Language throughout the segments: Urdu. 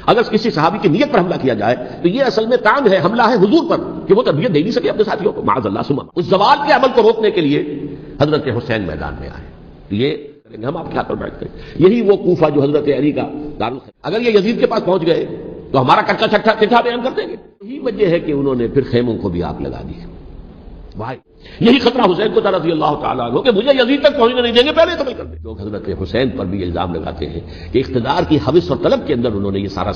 اگر کسی صحابی کی نیت پر حملہ کیا جائے تو یہ اصل میں کام ہے، حملہ ہے حضور پر کہ وہ تربیت دے نہیں سکے اپنے ساتھیوں کو، معاذ اللہ سما اس زوال کے عمل کو روکنے کے لیے حضرت حسین میدان میں آئے. یہ ہم آپ کے ہاتھ پر بیٹھتے ہیں. یہی وہ کوفہ جو حضرت علی کا دارالخلافہ، اگر یہ یزید کے پاس پہنچ گئے تو ہمارا کچا چٹھا بیان کر دیں گے. یہی وجہ ہے کہ انہوں نے پھر خیموں کو بھی آگ لگا دی. بھائی یہی خطرہ حسین کو تھا رضی اللہ تعالیٰ عنہ کہ مجھے یزید تک پہنچنے نہیں دیں گے، پہلے قتل کر دیں. لوگ حضرت حسین پر بھی الزام لگاتے ہیں کہ اقتدار کی ہوس اور طلب کے اندر انہوں نے یہ سارا.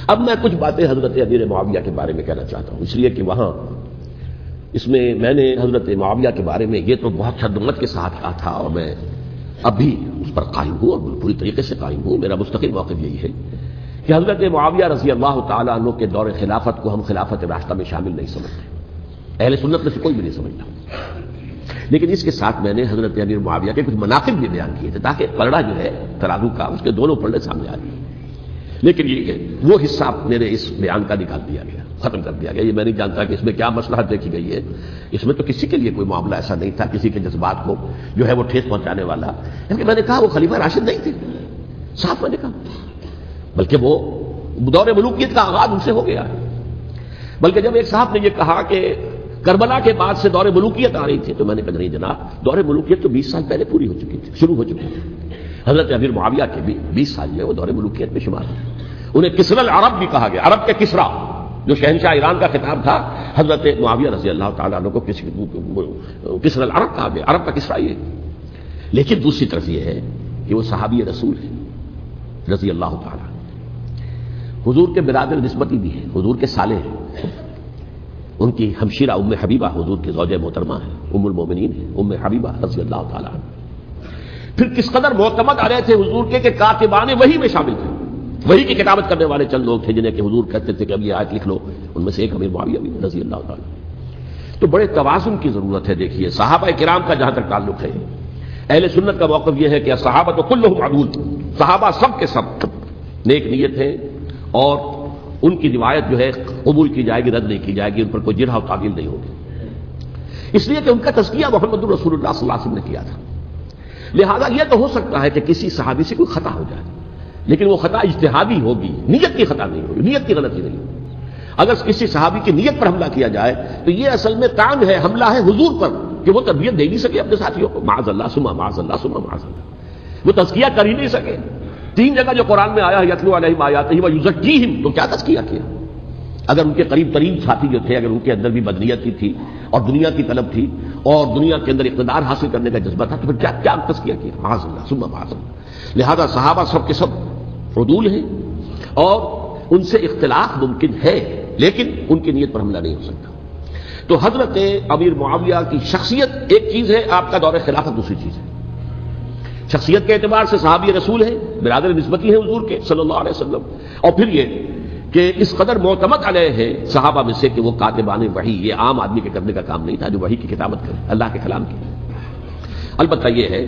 اب میں کچھ باتیں حضرت امیر معاویہ کے بارے میں کہنا چاہتا ہوں، اس لیے کہ وہاں اس میں نے حضرت معاویہ کے بارے میں یہ تو بہت شدت کے ساتھ کہا تھا، اور میں اب بھی اس پر قائم ہوں اور پوری طریقے سے قائم ہوں. میرا مستقل موقف یہی ہے کہ حضرت معاویہ رضی اللہ تعالیٰ عنہ کے دور خلافت کو ہم خلافت راستہ میں شامل نہیں سمجھتے، اہل سنت میں سے کوئی بھی نہیں سمجھتا. لیکن اس کے ساتھ میں نے حضرت امیر معاویہ کے کچھ مناقب بھی بیان کیے تھے تاکہ پلڑا جو ہے ترازو کا اس کے دونوں پلڑے سامنے آ جائیں. لیکن یہ وہ حصہ میرے اس بیان کا نکال دیا گیا، ختم کر دیا گیا. یہ میں نہیں جانتا کہ اس میں کیا مصلحت دیکھی گئی ہے. اس میں تو کسی کے لیے کوئی معاملہ ایسا نہیں تھا کسی کے جذبات کو جو ہے وہ ٹھیس پہنچانے والا. کیونکہ میں نے کہا وہ خلیفہ راشد نہیں تھے، صاحب میں نے کہا، بلکہ وہ دور ملوکیت کا آغاز ان سے ہو گیا ہے. بلکہ جب ایک صاحب نے یہ کہا کہ کربلا کے بعد سے دور ملوکیت آ رہی تھی تو میں نے کہا نہیں جناب، دور ملوکیت تو 20 سال پہلے پوری ہو چکی تھی، شروع ہو چکی تھی. حضرت امیر معاویہ کے بھی 20 سال جو ہے وہ دور ملوکیت میں شمار ہیں. انہیں کسرى العرب بھی کہا گیا، عرب کے کسرا جو شہنشاہ ایران کا خطاب تھا، حضرت معاویہ رضی اللہ تعالیٰ عنہ کو کسرى العرب کہا گیا، عرب کا کسرا یہ. لیکن دوسری طرف یہ ہے کہ وہ صحابی رسول ہیں رضی اللہ تعالیٰ، حضور کے برادر نسبتی بھی ہیں، حضور کے صالح ہیں. ان کی ہمشیرہ ام حبیبہ حضور کی زوجہ محترمہ ہیں، ام المومنین ہیں ام حبیبہ رضی اللہ تعالیٰ عنہ. پھر کس قدر معتمد آ رہے تھے حضور کے کہ کاتبان وحی میں شامل تھے. وحی کی کتابت کرنے والے چند لوگ تھے جنہیں کہ حضور کہتے تھے کہ اب یہ آیت لکھ لو، ان میں سے ایک امیر معاویہ بھی رضی اللہ تعالیٰ. تو بڑے توازن کی ضرورت ہے. دیکھیے صحابہ کرام کا جہاں تک تعلق ہے، اہل سنت کا موقف یہ ہے کہ صحابہ تو کلہم عدول، صحابہ سب کے سب نیک نیت ہیں اور ان کی روایت جو ہے قبول کی جائے گی، رد نہیں کی جائے گی، ان پر کوئی جرح و تعدیل نہیں ہوگی. اس لیے کہ ان کا تزکیہ محمد رسول اللہ صلی اللہ علیہ وسلم نے کیا تھا. لہذا یہ تو ہو سکتا ہے کہ کسی صحابی سے کوئی خطا ہو جائے، لیکن وہ خطا اجتہادی ہوگی، نیت کی خطا نہیں ہوگی، نیت کی غلطی نہیں ہوگی. اگر کسی صحابی کی نیت پر حملہ کیا جائے تو یہ اصل میں کام ہے، حملہ ہے حضور پر کہ وہ تربیت دے نہیں سکے اپنے ساتھیوں کو، معاذ اللہ ثم معاذ اللہ ثم معاذ اللہ، وہ تزکیہ کر ہی نہیں سکے. 3 جگہ جو قرآن میں آیا ہے یتلو علیہم آیاتہ ویزکیہم، تو کیا تزکیہ کیا؟ اگر ان کے قریب ترین ساتھی جو تھے، اگر ان کے اندر بھی بدنیتی تھی اور دنیا کی طلب تھی اور دنیا کے اندر اقتدار حاصل کرنے کا جذبہ تھا تو پھر کیا تزکیہ کیا؟ معاذ اللہ ثم معاذ اللہ. لہذا صحابہ سب کے سب عدول ہیں اور ان سے اختلاف ممکن ہے لیکن ان کی نیت پر حملہ نہیں ہو سکتا. تو حضرت امیر معاویہ کی شخصیت ایک چیز ہے، آپ کا دور خلافت دوسری چیز ہے. شخصیت کے اعتبار سے صحابی رسول ہیں، برادر نسبتی ہیں حضور کے صلی اللہ علیہ وسلم. اور پھر یہ کہ اس قدر معتمد علیہ ہے صحابہ میں سے کہ وہ کاتبان وحی، یہ عام آدمی کے کرنے کا کام نہیں تھا جو وحی کی کتابت کرے، اللہ کے کلام کی. البتہ یہ ہے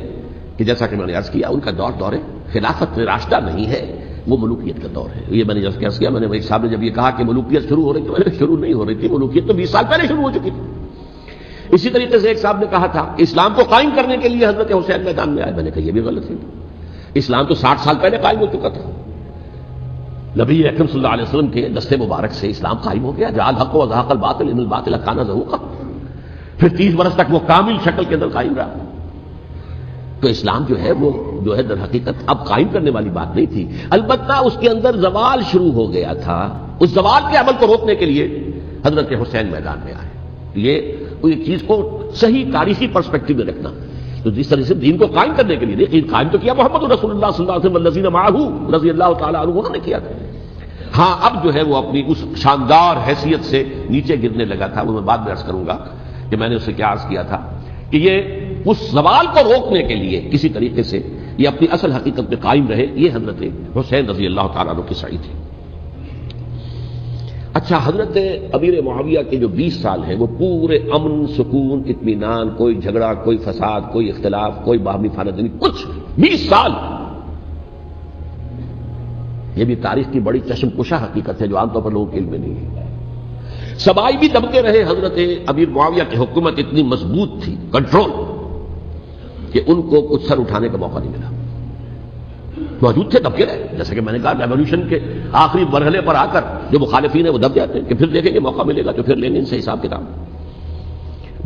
کہ جیسا کہ میں نے عرض کیا ان کا دور خلافت راشدہ نہیں ہے، وہ ملوکیت کا دور ہے. یہ میں نے جب عرض کیا، میں نے ایک صاحب نے جب یہ کہا کہ ملوکیت شروع ہو رہی تھی، میں نے شروع نہیں ہو رہی تھی، ملوکیت تو 20 سال پہلے شروع ہو چکی تھی. اسی طریقے سے ایک صاحب نے کہا تھا اسلام کو قائم کرنے کے لیے حضرت حسین میدان میں آئے. میں نے کہا یہ بھی غلط ہے، اسلام تو 60 سال پہلے قائم ہو چکا تھا. نبی اکرم صلی اللہ علیہ وسلم کے دست مبارک سے اسلام قائم ہو گیا. جاء الحق وزهق الباطل ان الباطل كان زهوقا. پھر 30 برس تک وہ کامل شکل کے اندر قائم رہا. تو اسلام جو ہے در حقیقت اب قائم کرنے والی بات نہیں تھی. البتہ اس کے اندر زوال شروع ہو گیا تھا. اس زوال کے عمل کو روکنے کے لیے حضرت حسین میدان میں آئے. یہ چیز کو صحیح تاریخی پرسپیکٹو میں رکھنا. تو جس طرح سے دین کو قائم کرنے کے لیے دین قائم تو کیا محمد رسول اللہ صلی اللہ علیہ وسلم والذین معہ رضی اللہ تعالیٰ عنہ نے کیا تھا. ہاں اب جو ہے وہ اپنی اس شاندار حیثیت سے نیچے گرنے لگا تھا. وہ میں بعد میں عرض کروں گا کہ میں نے اسے کیا عرض کیا تھا کہ یہ اس زوال کو روکنے کے لیے کسی طریقے سے یہ اپنی اصل حقیقت میں قائم رہے. یہ حضرت حسین رضی اللہ تعالیٰ عنہ کی سعی تھی. اچھا، حضرت امیر معاویہ کے جو 20 سال ہیں وہ پورے امن، سکون، اطمینان، کوئی جھگڑا، کوئی فساد، کوئی اختلاف، کوئی باہمی خاندانی، کچھ 20 سال. یہ بھی تاریخ کی بڑی چشم کشا حقیقت ہے جو عام طور پر لوگوں کے علم میں نہیں ہے. سبائی بھی دبتے رہے. حضرت امیر معاویہ کی حکومت اتنی مضبوط تھی، کنٹرول، کہ ان کو کچھ سر اٹھانے کا موقع نہیں ملا. موجود تھے، دبکے رہے. جیسے کہ میں نے کہا ریولیوشن کے آخری مرحلے پر آ کر جو مخالفین ہیں وہ دب جاتے ہیں کہ پھر دیکھیں گے موقع ملے گا تو پھر لیں گے ان سے حساب کتاب.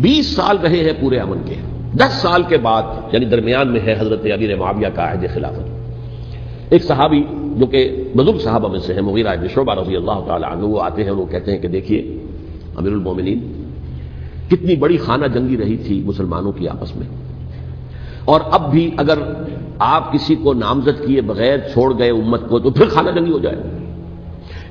20 سال رہے ہیں پورے امن کے. 10 سال کے بعد یعنی درمیان میں ہے حضرت امیر معاویہ کا عہد خلافت. ایک صحابی جو کہ بزرگ صحابہ میں سے ہیں، مغیرہ ابن شعبہ رضی اللہ تعالی عنہ، وہ آتے ہیں اور وہ کہتے ہیں کہ دیکھیے امیر المومنین، کتنی بڑی خانہ جنگی رہی تھی مسلمانوں کی آپس میں، اور اب بھی اگر آپ کسی کو نامزد کیے بغیر چھوڑ گئے امت کو تو پھر خانہ جنگی ہو جائے.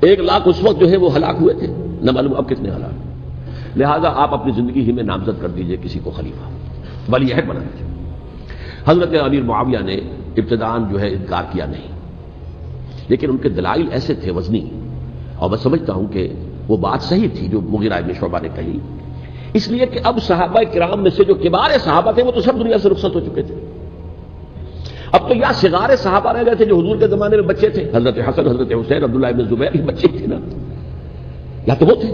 1 لاکھ اس وقت جو ہے وہ ہلاک ہوئے تھے، نہ معلوم اب کتنے ہلاک. لہذا آپ اپنی زندگی ہی میں نامزد کر دیجئے کسی کو خلیفہ، ولی عہد بنا دیجئے. حضرت امیر معاویہ نے ابتداءً جو ہے انکار کیا نہیں، لیکن ان کے دلائل ایسے تھے وزنی، اور میں سمجھتا ہوں کہ وہ بات صحیح تھی جو مغیرہ ابن شعبہ نے کہی، اس لیے کہ اب صحابہ کرام میں سے جو کبار صحابہ تھے وہ تو سب دنیا سے رخصت ہو چکے تھے. اب تو یا صغار صحابہ رہ گئے تھے جو حضور کے زمانے میں بچے تھے، حضرت حسن، حضرت حسین، عبداللہ ابن زبیر، یہ بچے تھے نا، یا تو وہ تھے،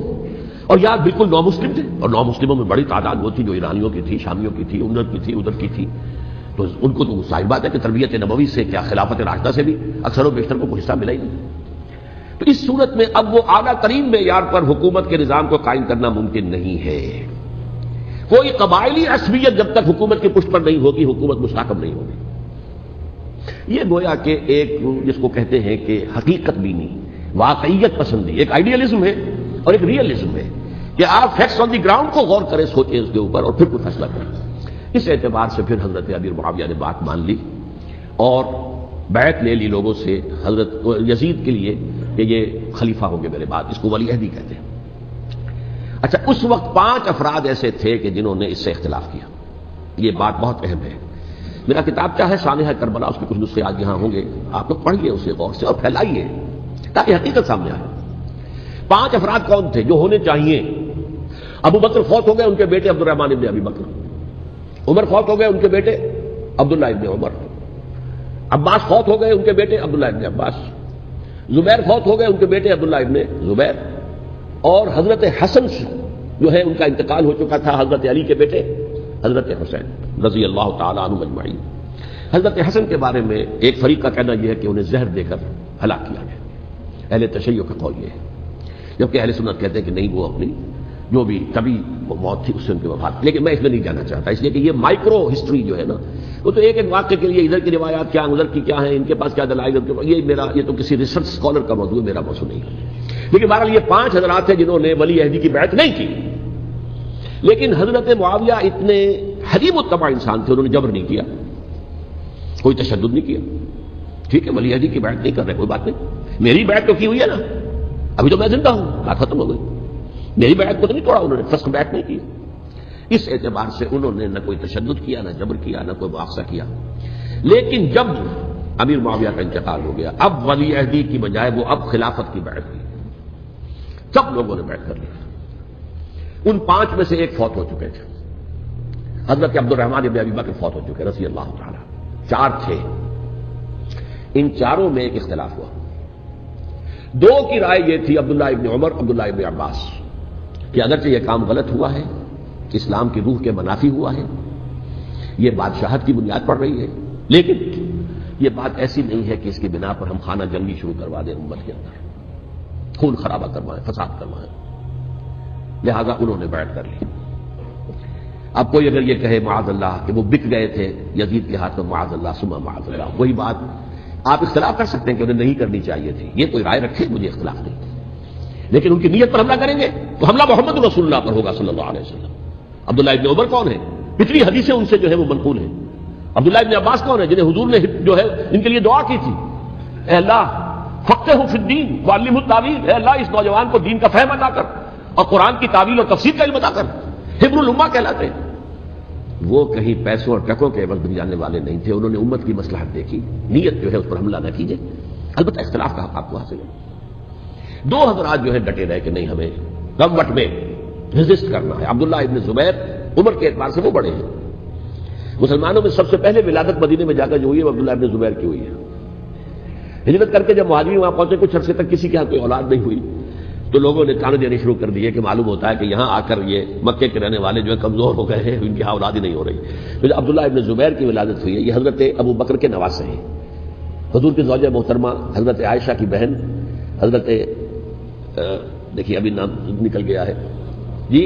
اور یا بالکل نو مسلم تھے. اور نو مسلموں میں بڑی تعداد وہ تھی جو ایرانیوں کی تھی، شامیوں کی تھی، ادھر کی تھی، ادھر کی تھی. تو ان کو تو ظاہر بات ہے کہ تربیت نبوی سے کیا خلافت راشدہ سے بھی اکثر و بیشتر کو کوئی حصہ ملا ہی نہیں. تو اس صورت میں اب وہ اعلیٰ ترین معیار پر حکومت کے نظام کو قائم کرنا ممکن نہیں ہے. کوئی قبائلی عصبیت جب تک حکومت کی پشت پر نہیں ہوگی حکومت مستحکم نہیں ہوگی. یہ گویا کہ ایک جس کو کہتے ہیں کہ حقیقت بینی، واقعیت پسندی، ایک آئیڈیلزم ہے اور ایک ریئلزم ہے کہ آپ فیکٹس آن دی گراؤنڈ کو غور کریں، سوچیں اس کے اوپر اور پھر کوئی فیصلہ کریں. اس اعتبار سے پھر حضرت امیر معاویہ نے بات مان لی اور بیعت لے لی لوگوں سے حضرت یزید کے لیے کہ یہ خلیفہ ہوں گے میرے بعد. اس کو ولی عہدی کہتے ہیں. اچھا، اس وقت 5 افراد ایسے تھے کہ جنہوں نے اس سے اختلاف کیا. یہ بات بہت اہم ہے. میرا کتابچہ ہے سانحہ کربلا، اس کے کچھ نسخے آج یہاں ہوں گے، آپ لوگ پڑھیے اسے غور سے اور پھیلائیے تاکہ حقیقت سامنے آئے. 5 افراد کون تھے جو ہونے چاہیے؟ ابو بکر فوت ہو گئے، ان کے بیٹے عبد الرحمن ابن ابی بکر. عمر فوت ہو گئے، ان کے بیٹے عبداللہ ابن عمر. عباس فوت ہو گئے، ان کے بیٹے عبداللہ ابن عباس. زبیر فوت ہو گئے، ان کے بیٹے عبداللہ ابن زبیر. اور حضرت حسن جو ہے ان کا انتقال ہو چکا تھا، حضرت علی کے بیٹے حضرت حسین رضی اللہ تعالیٰ عنہ اجمعین. حضرت حسن کے بارے میں ایک فریق کا کہنا یہ ہے کہ انہیں زہر دے کر ہلاک کیا گیا. اہل تشیع کا قول یہ ہے، جبکہ اہل سنت کہتے ہیں کہ نہیں، وہ اپنی جو بھی طبی موت تھی اس سے ان کی وفات. لیکن میں اس میں نہیں جانا چاہتا، اس لیے کہ یہ مائکرو ہسٹری جو ہے نا، وہ تو ایک ایک واقعے کے لیے ادھر کی روایات کیا، ادھر کی کیا ہیں، ان کے پاس کیا دلائل، یہ تو کسی ریسرچ اسکالر کا موضوع ہے، میرا موضوع نہیں ہے. لیکن بہرحال یہ 5 حضرات تھے جنہوں نے ولی عہدی کی بیعت نہیں کی. لیکن حضرت معاویہ اتنے حلیم الطبع انسان تھے، انہوں نے جبر نہیں کیا، کوئی تشدد نہیں کیا. ٹھیک ہے، ولی عہدی کی بیعت نہیں کر رہے، کوئی بات نہیں، میری بیعت تو کی ہوئی ہے نا، ابھی تو میں زندہ ہوں، بات ختم ہو گئی. میری بیعت کو تو نہیں توڑا انہوں نے، فرسٹ بیعت نہیں کی. اس اعتبار سے انہوں نے نہ کوئی تشدد کیا، نہ جبر کیا، نہ کوئی مواخذہ کیا. لیکن جب امیر معاویہ کا انتقال ہو گیا، اب ولی عہدی کی بجائے وہ اب خلافت کی بیعت کی. سب لوگوں نے بیعت کر لی. ان 5 میں سے ایک فوت ہو چکے تھے، حضرت عبد الرحمن ابن ابی بکر فوت ہو چکے رضی اللہ تعالی. 4 تھے، ان چاروں میں ایک اختلاف ہوا. 2 کی رائے یہ تھی، عبداللہ ابن عمر، عبداللہ ابن عباس، کہ اگرچہ یہ کام غلط ہوا ہے، اسلام کی روح کے منافی ہوا ہے، یہ بادشاہت کی بنیاد پڑ رہی ہے، لیکن یہ بات ایسی نہیں ہے کہ اس کی بنا پر ہم خانہ جنگی شروع کروا دیں، امت کے اندر خون خرابہ کروائیں، فساد کروائیں. لہذا انہوں نے بیعت کر لی. اب کوئی اگر یہ کہے معاذ اللہ کہ وہ بک گئے تھے یزید کے ہاتھ میں، معاذ اللہ ثم معاذ اللہ، وہی بات آپ اختلاف کر سکتے ہیں کہ انہیں نہیں کرنی چاہیے تھی، یہ کوئی رائے رکھے، مجھے اختلاف نہیں. لیکن ان کی نیت پر حملہ کریں گے تو حملہ محمد رسول اللہ پر ہوگا صلی اللہ علیہ وسلم. عبداللہ ابن عمر کون ہے؟ پچھلی حدیثیں ان سے جو ہے وہ منقول ہیں. عبداللہ ابن عباس کون ہے؟ جنہیں حضور نے جو ہے ان کے لیے دعا کی تھی، اے اللہ فقہہ فی الدین وعلمہ التاویل، اے اللہ اس نوجوان کو دین کا فہم عطا کر اور قرآن کی تعویل اور تفسیر کا علم عطا کر. حبر الامہ کہلاتے ہیں. وہ کہیں پیسوں اور ٹکوں کے عوض بن جانے والے نہیں تھے، انہوں نے امت کی مصلحت دیکھی، نیت جو ہے اس پر حملہ نہ کیجیے. البتہ اختلاف کا حق آپ کو حاصل ہے. 2 حضرات جو ہے ڈٹے رہے کہ نہیں، ہمیں کم وقت میں ریزسٹ کرنا ہے. عبداللہ ابن زبیر عمر کے اعتبار سے وہ بڑے ہیں. مسلمانوں میں سب سے پہلے ولادت مدینے میں جا کر جو ہوئی ہے وہ عبداللہ ابن زبیر کی ہوئی ہے. ہجرت کر کے جب مہاجرین وہاں پہنچے، کچھ عرصے تک کسی کے ہاں کوئی اولاد نہیں ہوئی، تو لوگوں نے تانے دینے شروع کر دیے کہ معلوم ہوتا ہے کہ یہاں آ کر یہ مکے کے رہنے والے جو ہے کمزور ہو گئے ہیں، ان کی اولاد ہی نہیں ہو رہی. پھر عبداللہ ابن زبیر کی ولادت ہوئی ہے، یہ حضرت ابو بکر کے نواسے ہیں. حضور کی زوجہ محترمہ حضرت عائشہ کی بہن حضرت دیکھیے ابھی نام نکل گیا ہے جی،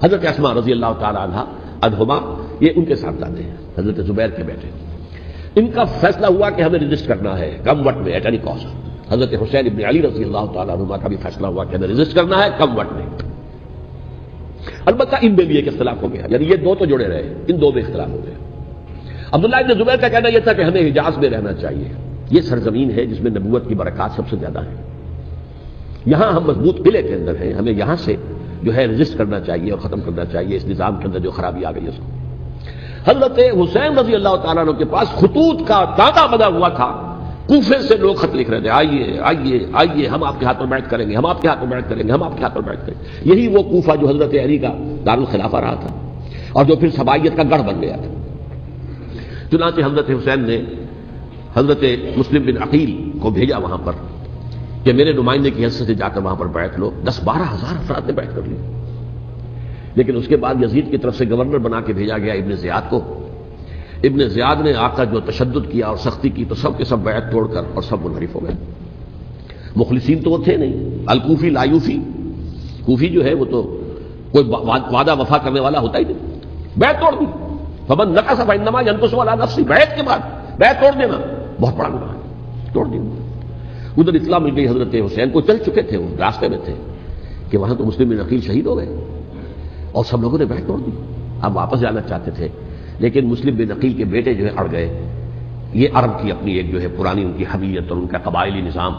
حضرت اسماء رضی اللہ تعالی عنہما، یہ ان کے ساتھ جاتے ہیں، حضرت زبیر کے بیٹے۔ ان کا فیصلہ ہوا کہ ہمیں رجسٹ کرنا ہے کم وقت میں ایٹ اینی کاسٹ۔ حضرت حسین ابن علی رضی اللہ تعالیٰ عنہما کا بھی فیصلہ ہوا کہ ہمیں رجسٹ کرنا ہے کم وقت میں۔ البتہ ان میں بھی ایک اختلاف ہو گیا، یعنی یہ دو تو جڑے رہے، ان دو میں اختلاف ہو گیا۔ عبداللہ ابن زبیر کا کہنا یہ تھا کہ ہمیں حجاز میں رہنا چاہیے، یہ سرزمین ہے جس میں نبوت کی برکات سب سے زیادہ ہے، یہاں ہم مضبوط قلعے کے اندر ہیں، ہمیں یہاں سے جو ہے رجسٹ کرنا چاہیے اور ختم کرنا چاہیے اس نظام کے اندر جو خرابی آ گئی ہے اس کو۔ حضرت حسین رضی اللہ تعالیٰ عنہ کے پاس خطوط کا تانتا بنا ہوا تھا، کوفے سے لوگ خط لکھ رہے تھے، آئیے آئیے آئیے، ہم آپ کے ہاتھ پر بیعت کریں گے، ہم آپ کے ہاتھ پر بیعت کریں گے، ہم آپ کے ہاتھ پر بیعت کریں گے۔ یہی وہ کوفہ جو حضرت علی کا دارالخلافہ رہا تھا اور جو پھر سبائیت کا گڑھ بن گیا تھا۔ چنانچہ حضرت حسین نے حضرت مسلم بن عقیل کو بھیجا وہاں پر کہ میرے نمائندے کی حیثیت سے جا کر وہاں پر بیعت لو۔ 10-12 ہزار افراد نے بیعت کر لی، لیکن اس کے بعد یزید کی طرف سے گورنر بنا کے بھیجا گیا ابن زیاد کو۔ ابن زیاد نے آ کر جو تشدد کیا اور سختی کی تو سب کے سب بیعت توڑ کر اور سب منحرف ہو گئے۔ مخلصین تو وہ تھے نہیں، الکوفی لایوفی، کوفی جو ہے وہ تو کوئی وعدہ وفا کرنے والا ہوتا ہی نہیں، بیعت توڑ دی۔ فمن نقص فانما ينقص على نفسه، بیعت کے بعد بیعت توڑ دینا بہت بڑا گناہ ہے، توڑ دی۔ ادھر اطلاع مل گئی حضرت حسین کو، چل چکے تھے وہ راستے میں تھے کہ وہاں تو مسلم بن عقیل شہید ہو گئے اور سب لوگوں نے بیعت توڑ دی۔ اب واپس جانا چاہتے تھے لیکن مسلم بن عقیل کے بیٹے جو ہے اڑ گئے۔ یہ عرب کی اپنی ایک جو ہے پرانی ان کی حمیت اور ان کا قبائلی نظام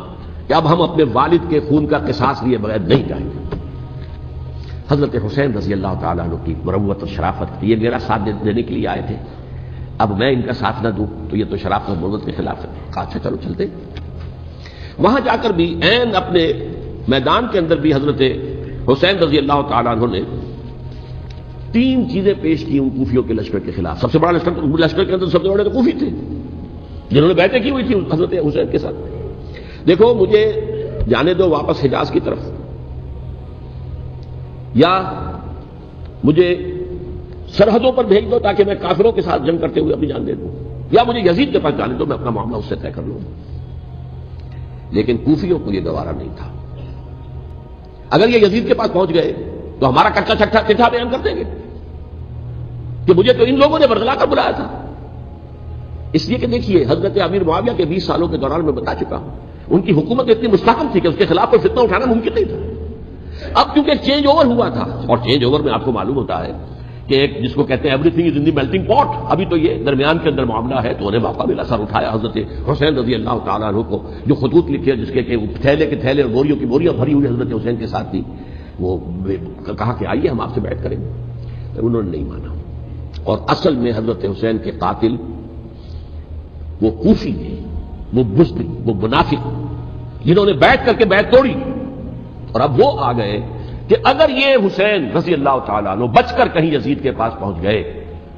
کہ اب ہم اپنے والد کے خون کا قصاص لیے بغیر نہیں جائیں گے۔ حضرت حسین رضی اللہ تعالیٰ عنہ کی مروت اور شرافت، یہ میرا ساتھ دینے کے لیے آئے تھے، اب میں ان کا ساتھ نہ دوں تو یہ تو شرافت اور مروت کے خلاف ہے۔ کہا اچھا چلو چلتے۔ وہاں جا کر بھی عین اپنے میدان کے اندر بھی حضرت حسین رضی اللہ تعالیٰ عنہ نے 3 چیزیں پیش کی ان کوفیوں کے لشکر کے خلاف۔ سب سے بڑا لشکر کے اندر سب سے بڑے تو کوفی تھے جنہوں نے بیعتیں کی ہوئی تھی حضرت حسین کے ساتھ۔ دیکھو مجھے جانے دو واپس حجاز کی طرف، یا مجھے سرحدوں پر بھیج دو تاکہ میں کافروں کے ساتھ جنگ کرتے ہوئے اپنی جان دے دوں، یا مجھے یزید کے پاس جانے دو، میں اپنا معاملہ اس سے طے کر لوں۔ لیکن کوفیوں کو یہ گوارا نہیں تھا۔ اگر یہ یزید کے پاس پہنچ گئے تو ہمارا کچا چٹھا بیان کر دیں گے کہ مجھے تو ان لوگوں نے برگلا کر بلایا تھا۔ اس لیے کہ دیکھیے حضرت امیر معاویہ کے 20 سالوں کے دوران میں بتا چکا ہوں، ان کی حکومت اتنی مستحکم تھی کہ اس کے خلاف کوئی فتنہ اٹھانا ممکن نہیں تھا۔ اب کیونکہ چینج اوور ہوا تھا، اور چینج اوور میں آپ کو معلوم ہوتا ہے کہ ایک جس کو کہتے ہیں every thing is in the melting پاٹ، ابھی تو یہ درمیان کے اندر معاملہ ہے، تو انہیں موقع ملا، سر اٹھایا حضرت حسین رضی اللہ تعالیٰ عنہ کو، جو خطوط لکھے جس کے کہ تھیلے کے تھیلے اور بوریوں کی بوریاں بھری ہوئی حضرت حسین کے ساتھ تھی، وہ کہا کہ آئیے ہم آپ سے بیعت کریں گے۔ انہوں نے نہیں مانا، اور اصل میں حضرت حسین کے قاتل وہ کوفی تھے، وہ بزدل، وہ منافق، جنہوں نے بیعت کر کے بیعت توڑی۔ اور اب وہ آ گئے کہ اگر یہ حسین رضی اللہ تعالیٰ عنہ بچ کر کہیں یزید کے پاس پہنچ گئے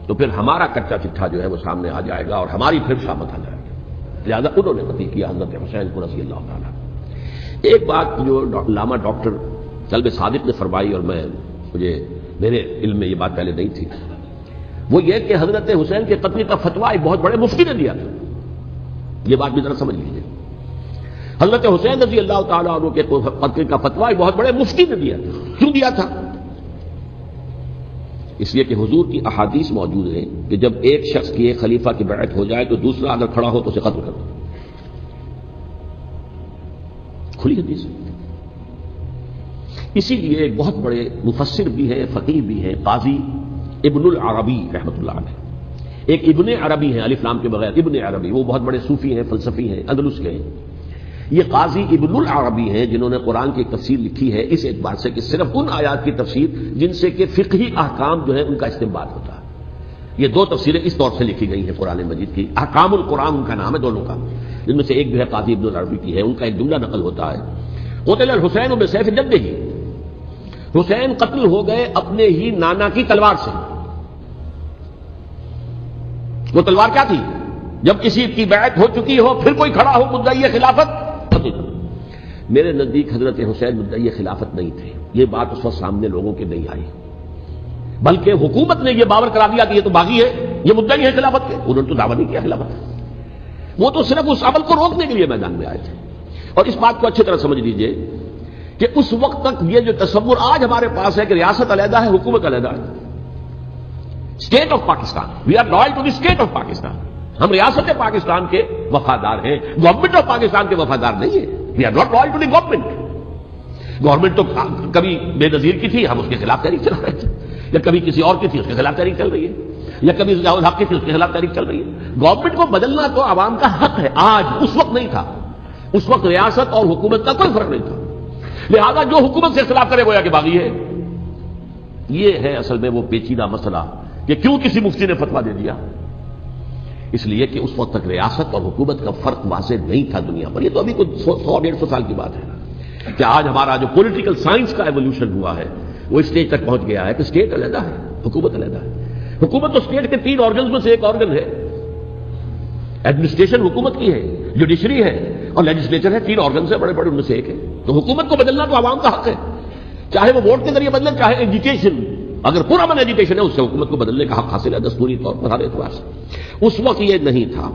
تو پھر ہمارا کچا چٹھا جو ہے وہ سامنے آ جائے گا اور ہماری پھر شامت آ جائے گی۔ لہٰذا انہوں نے قتل کیا حضرت حسین کو رضی اللہ تعالیٰ۔ ایک بات جو علامہ ڈاکٹر قلب صادق نے فرمائی، اور مجھے میرے علم میں یہ بات پہلے نہیں تھی، وہ یہ کہ حضرت حسین کے قتل کا فتویٰ ایک بہت بڑے مفتی نے دیا تھا۔ یہ بات بھی ذرا سمجھ لیجیے، حضرت حسین رضی اللہ تعالیٰ عنہ کے قتل کا فتویٰ بہت بڑے مفتی نے دیا تھا۔ کیوں دیا تھا؟ اس لیے کہ حضور کی احادیث موجود ہیں کہ جب ایک شخص کی ایک خلیفہ کی بیعت ہو جائے تو دوسرا اگر کھڑا ہو تو اسے قتل کر دو، کھلی حدیث۔ اسی لیے ایک بہت بڑے مفسر بھی ہیں، فقیہ بھی ہیں، قاضی ابن العربی رحمۃ اللہ علیہ، ایک ابن عربی ہیں الف لام کے بغیر، ابن عربی، وہ بہت بڑے صوفی ہیں، فلسفی ہیں، اندلس کے ہیں۔ یہ قاضی ابن العربی ہیں جنہوں نے قرآن کی تفسیر لکھی ہے اس اعتبار سے کہ صرف ان آیات کی تفسیر جن سے کہ فقہی احکام جو ہے ان کا استنباط ہوتا ہے۔ یہ 2 تفسیریں اس طور سے لکھی گئی ہیں قرآن مجید کی، احکام القرآن ان کا نام ہے دونوں کا، جن میں سے ایک جو ہے قاضی ابن العربی کی ہے۔ ان کا ایک جملہ نقل ہوتا ہے، قتل الحسین بسیف جدہ، حسین قتل ہو گئے اپنے ہی نانا کی تلوار سے۔ وہ تلوار کیا تھی؟ جب کسی کی بیعت ہو چکی ہو پھر کوئی کھڑا ہو مدعی خلافت، میرے نزدیک حضرت حسین مدعی خلافت نہیں تھے۔ یہ بات اس وقت سامنے لوگوں کے نہیں آئی، بلکہ حکومت نے یہ باور کرا دیا کہ یہ تو باغی ہے، یہ مدعی ہے خلافت کے، انہوں نے تو دعویٰ نہیں کیا خلافت۔ وہ تو صرف اس عمل کو روکنے کے لیے میدان میں آئے تھے. اور اس بات کو اچھی طرح سمجھ لیجئے کہ اس وقت تک یہ جو تصور آج ہمارے پاس ہے کہ ریاست علیحدہ ہے، حکومت علیحدہ ہے، state of Pakistan, we are loyal to the state of Pakistan, ہم ریاست پاکستان کے وفادار ہیں، گورنمنٹ آف پاکستان کے وفادار نہیں ہے. We are not loyal to the government. Government تو کبھی بے نظیر کی تھی، ہم اس کے خلاف تحریک چلا رہے تھے، یا کبھی کسی اور کی تھی اس کے خلاف تحریک چل رہی ہے، یا کبھی ضیاء الحق کی تھی اس کے خلاف تحریک چل رہی ہے. گورنمنٹ کو بدلنا تو عوام کا حق ہے آج، اس وقت نہیں تھا. اس وقت ریاست اور حکومت کا کوئی فرق نہیں تھا. لہذا جو حکومت سے اختلاف کرے گویا کہ باغی ہے. یہ ہے اصل میں وہ پیچیدہ مسئلہ کہ کیوں کسی مفتی نے فتویٰ دے دیا. اس لیے کہ اس وقت تک ریاست اور حکومت کا فرق واضح نہیں تھا دنیا پر. یہ تو ابھی کچھ 100-150 سال کی بات ہے کہ آج ہمارا جو پولیٹیکل سائنس کا ایوولوشن ہوا ہے وہ اسٹیج تک پہنچ گیا ہے کہ اسٹیٹ علیحدہ ہے، حکومت علیحدہ ہے. حکومت تو اسٹیٹ کے 3 آرگنز میں سے ایک آرگن ہے. ایڈمنسٹریشن حکومت کی ہے، جوڈیشری ہے اور لیجسلیچر ہے. 3 آرگنز ہیں بڑے بڑے، ان میں سے ایک ہے. تو حکومت کو بدلنا تو عوام کا حق ہے، چاہے وہ ووٹ کے ذریعے بدلے، چاہے ایجوکیشن، اگر پورا من ایجوکیشن ہے اس سے حکومت کو بدلنے کا حق حاصل ہے دستوری طور پر ہر اعتبار سے. اس وقت یہ نہیں تھا.